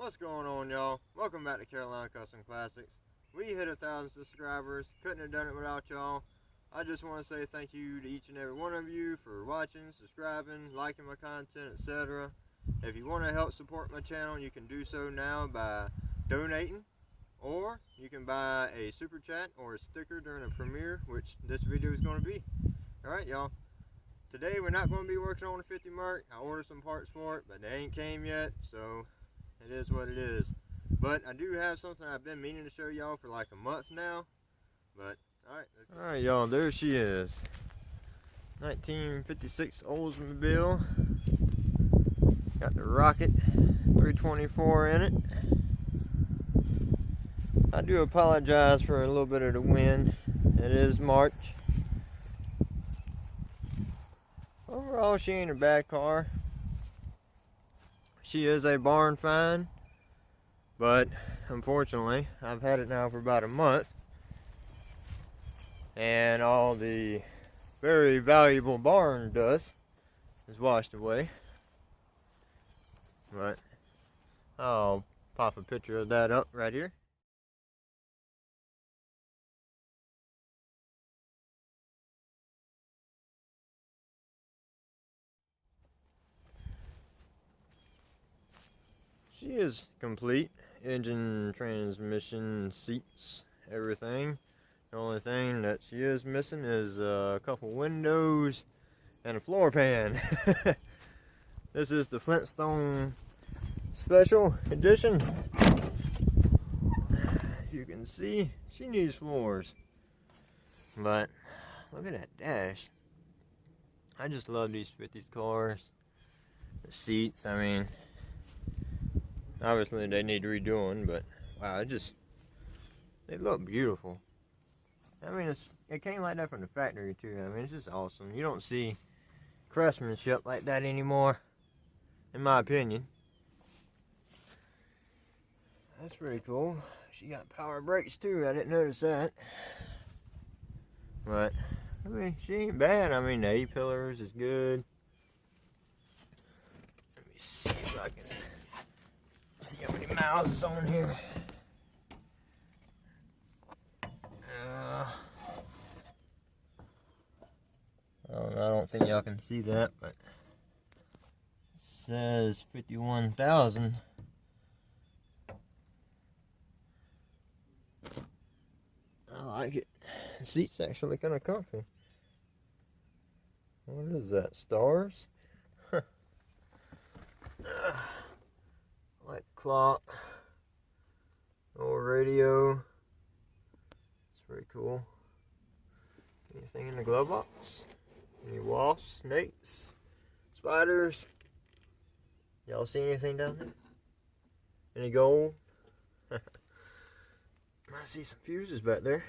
What's going on, y'all? Welcome back to Carolina Custom Classics. We hit 1,000 subscribers. Couldn't have done it without y'all. I just want to say thank you to each and every one of you for watching, subscribing, liking my content, etc. If you want to help support my channel, you can do so now by donating, or you can buy a super chat or a sticker during a premiere, which this video is going to be. Alright, y'all. Today we're not going to be working on the 50 mark. I ordered some parts for it, but they ain't came yet, so it is what it is. But I do have something I've been meaning to show y'all for like a month now. But alright, y'all, there she is. 1956 Oldsmobile. Got the Rocket 324 in it. I do apologize for a little bit of the wind. It is March. Overall, she ain't a bad car. She is a barn find, but unfortunately, I've had it now for about a month, and all the very valuable barn dust is washed away. But I'll pop a picture of that up right here. She is complete. Engine, transmission, seats, everything. The only thing that she is missing is a couple windows and a floor pan. This is the Flintstone Special Edition. You can see she needs floors. But look at that dash. I just love these 50s cars. The seats, I mean, obviously they need redoing, but wow, they look beautiful. I mean, it came like that from the factory too. I mean, it's just awesome. You don't see craftsmanship like that anymore, in my opinion. That's pretty cool. She got power brakes too. I didn't notice that. But I mean, she ain't bad. I mean, the A-pillars is good. Let me see if I can see how many miles is on here. I don't think y'all can see that, but it says 51,000. I like it. The seat's actually kind of comfy. What is that? Stars? Light clock. Old radio. It's pretty cool. Anything in the glove box? Any wasps, snakes, spiders? Y'all see anything down there? Any gold? I see some fuses back there.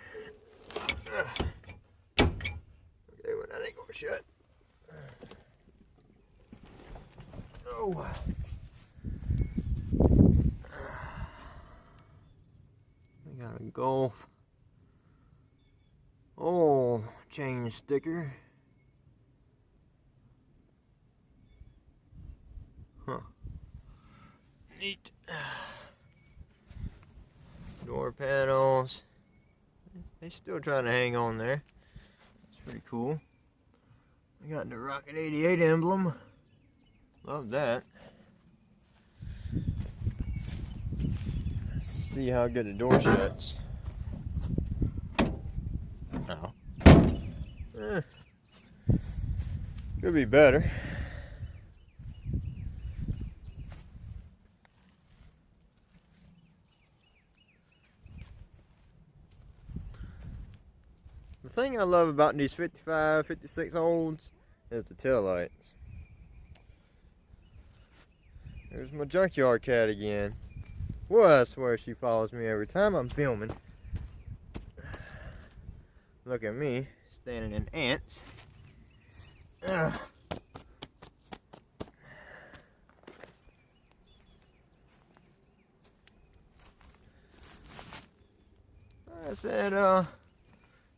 Okay, well, that ain't gonna shut. Oh. We got a Golf oil change sticker. Huh. Neat. Door panels. They still trying to hang on there. It's pretty cool. We got the Rocket 88 emblem. Love that. Let's see how good the door shuts. Oh. Could be better. The thing I love about these 55, 56 olds is the taillights. There's my junkyard cat again. Well, I swear she follows me every time I'm filming. Look at me, standing in ants. Ugh. Like I said,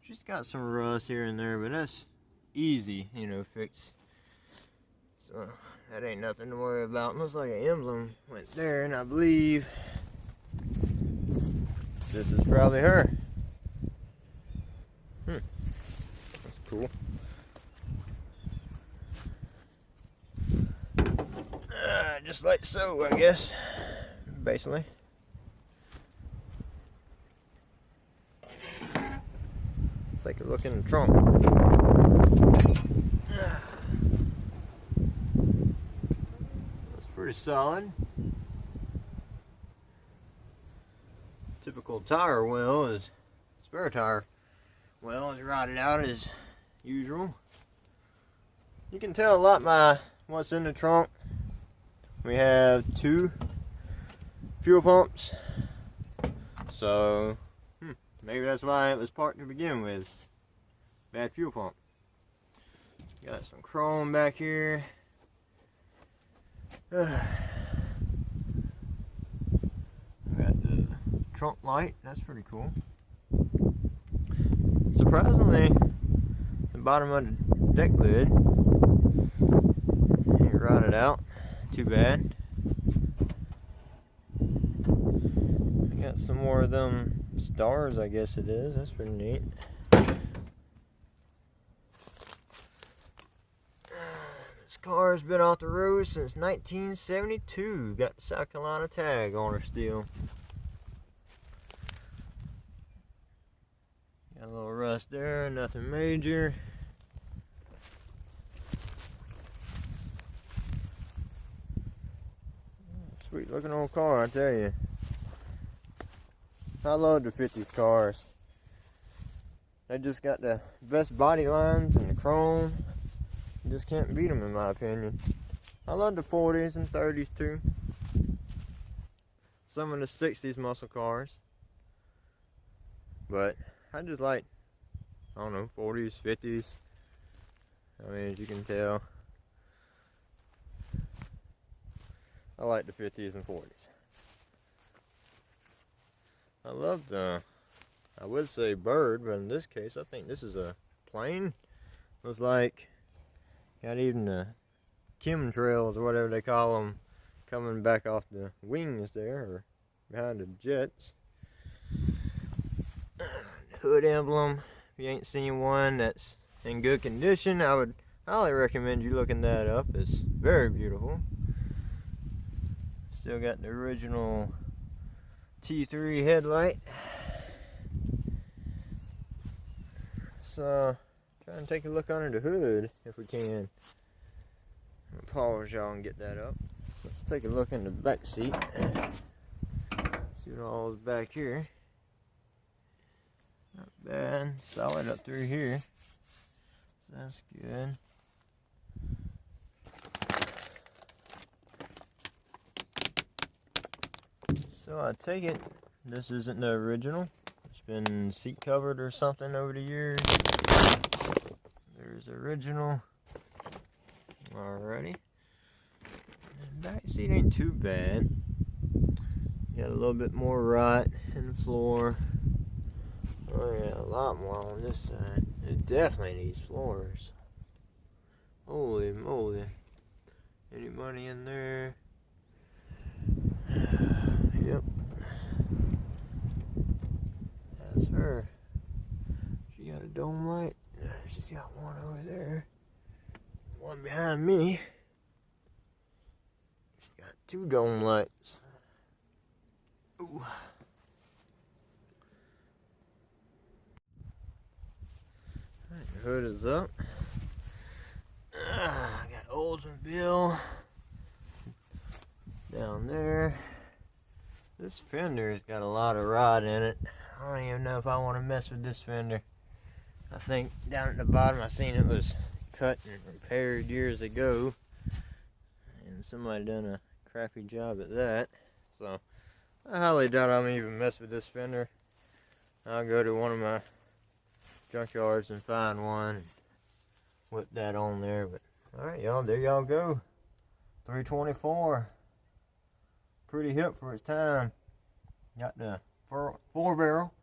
she's got some rust here and there, but that's easy, you know, fix. So that ain't nothing to worry about. Looks like an emblem went there, and I believe this is probably her. That's cool. Just like so, I guess, basically. Let's take a look in the trunk. That's pretty solid. Typical tire well is spare tire well is rotted out as usual. You can tell a lot by what's in the trunk. We have 2 fuel pumps, so maybe that's why it was parked to begin with. Bad fuel pump. Got some chrome back here. Got the trunk light, that's pretty cool. Surprisingly, the bottom of the deck lid ain't rotted out too bad. I got some more of them stars, I guess it is. That's pretty neat. This car's been off the road since 1972. Got the South Carolina tag on her still. Got a little rust there, nothing major. Sweet looking old car, I tell you. I love the 50s cars. They just got the best body lines and the chrome. You just can't beat them in my opinion. I love the 40s and 30s too. Some of the 60s muscle cars. But I just like, I don't know, 40s, 50s. I mean, as you can tell, I like the 50s and 40s. I love the, I would say bird, but in this case, I think this is a plane. Looks like, got even the chemtrails or whatever they call them coming back off the wings there, or behind the jets. Hood emblem, if you ain't seen one that's in good condition, I would highly recommend you looking that up. It's very beautiful. Still got the original T3 headlight. So, try and take a look under the hood if we can. I'll pause y'all and get that up. Let's take a look in the back seat. See what all is back here. Not bad. Solid up through here. So that's good. So I take it this isn't the original. It's been seat covered or something over the years. There's the original. Alrighty. The back seat ain't too bad. Got a little bit more rot in the floor. Oh yeah, a lot more on this side. It definitely needs floors. Holy moly. Any money in there? Yep. That's her. She got a dome light. She's got one over there. One behind me. She's got 2 dome lights. Ooh. Alright, the hood is up. I got Oldsmobile down there. This fender's got a lot of rot in it. I don't even know if I want to mess with this fender. I think down at the bottom I seen it was cut and repaired years ago, and somebody done a crappy job at that. So I highly doubt I'm even mess with this fender. I'll go to one of my junkyards and find one and whip that on there. But alright y'all, there y'all go. 324. Pretty hip for its time. Got the 4 barrel.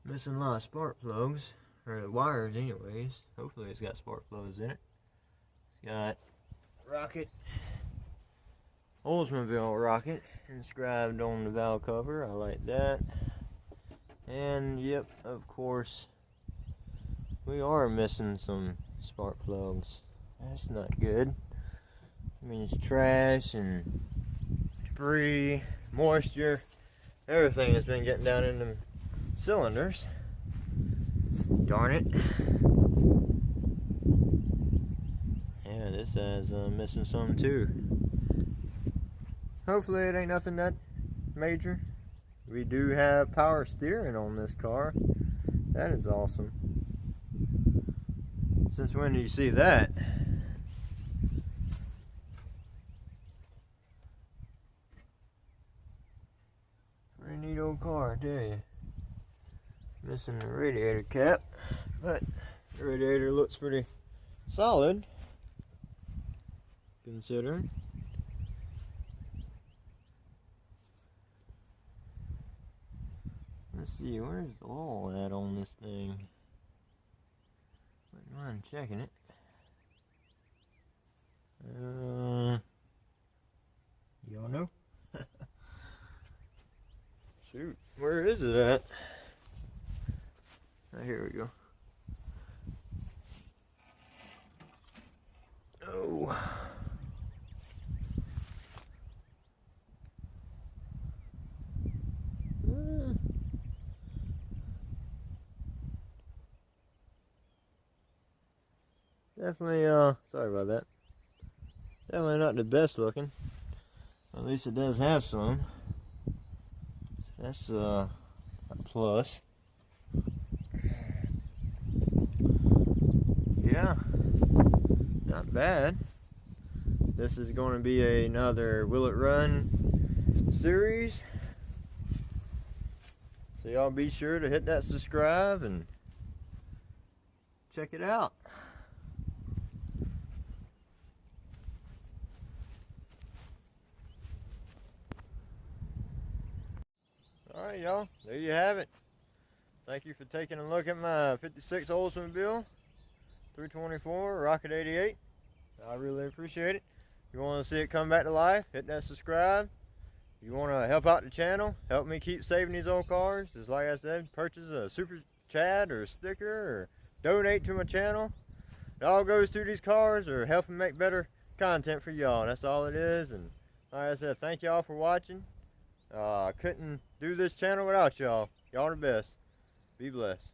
Missing a lot of spark plugs, or the wires anyways. Hopefully it's got spark plugs in it. got Rocket, Oldsmobile Rocket inscribed on the valve cover. I like that. And yep, of course, we are missing some spark plugs. That's not good. I mean, it's trash and debris, moisture, everything has been getting down in the cylinders. Darn it. Yeah, this is missing some too. Hopefully it ain't nothing that major. We do have power steering on this car. That is awesome. Since when do you see that? Pretty neat old car, I tell you. Missing the radiator cap, but the radiator looks pretty solid, considering. Let's see, where's the oil at on this thing? Wouldn't mind checking it. Y'all know? Shoot, where is it at? Oh, here we go. Oh. Definitely, sorry about that. Definitely not the best looking. At least it does have some. That's, a plus. Yeah, not bad. This is going to be another Will It Run series. So y'all be sure to hit that subscribe and check it out. Alright y'all, there you have it. Thank you for taking a look at my 56 Oldsmobile 324 Rocket 88. I really appreciate it. If you want to see it come back to life, hit that subscribe. If you want to help out the channel, help me keep saving these old cars, just like I said, purchase a super chat or a sticker or donate to my channel. It all goes to these cars or helping make better content for y'all. That's all it is. And like I said, thank y'all for watching. I couldn't do this channel without y'all. Y'all are the best. Be blessed.